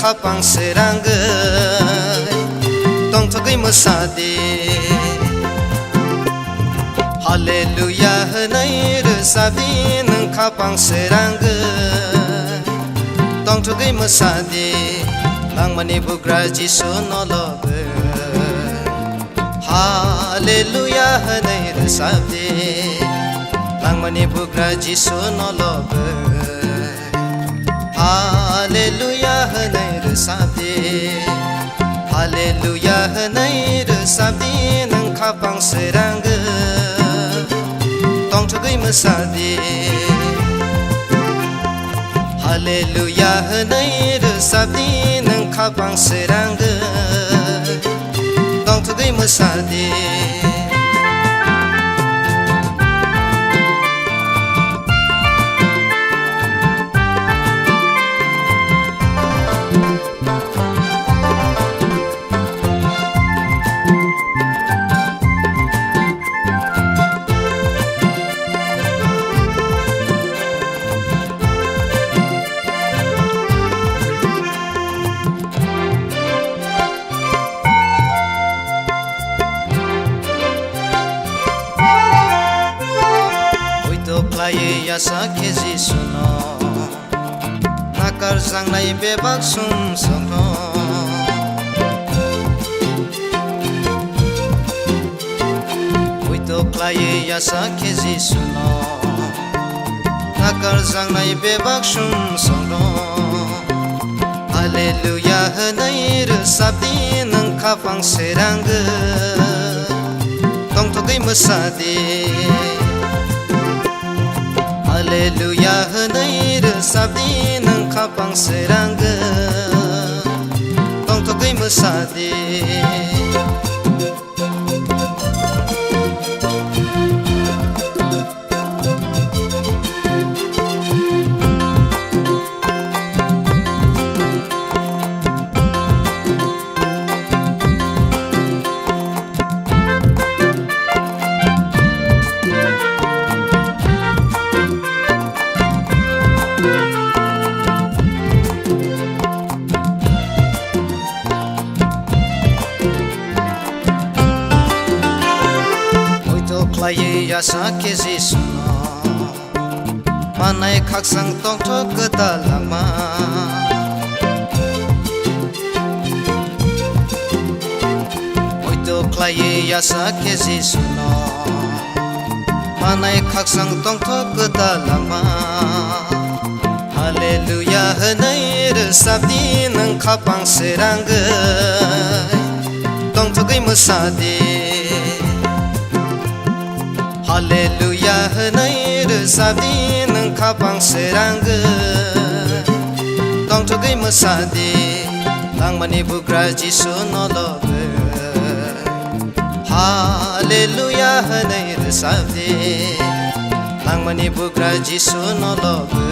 khapang serangai tong thogai masade hallelujah nai resabdi nang khapang serangai tong thogai masade langmani bugra jisu nolobe hallelujah nai resabdi langmani bugra jisu nolobe hallelujah nai resabdi hallelujah nai resabdi nang khapang serangga tong thogai masade hallelujah nai resabdi nang khapang serangga tong thogai masade Playe yasa kezi suno nakar sang nai bebak sum sono Oito playe yasa kezi suno nakar sang nai bebak sum sono Hallelujah nai resabdi nang khapang serangga tong thogai masade Hallelujah nai resabdi nang khapang serangga tong thogai masade Playe yasa kezi suno manai khaksang tong thok kadalama Oito playe yasa kezi suno manai khaksang tong thok kadalama Hallelujah nai resabdi nang khapang serangga tong thogai masade Hallelujah nai resabdi nang khapang serangga tong thogai masade langmani bugra jisu nolobe Hallelujah nai resabdi langmani bugra jisu nolobe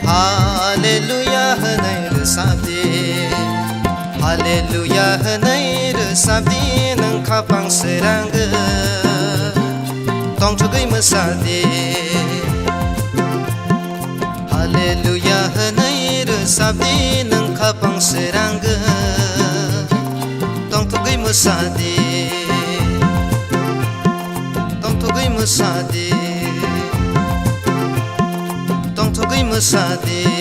Hallelujah nai resabdi Hallelujah nai resabdi nang khapang serangga tong thogai masade Hallelujah nai resabdi nang khapang serangga tong thogai masade tong thogai masade tong thogai masade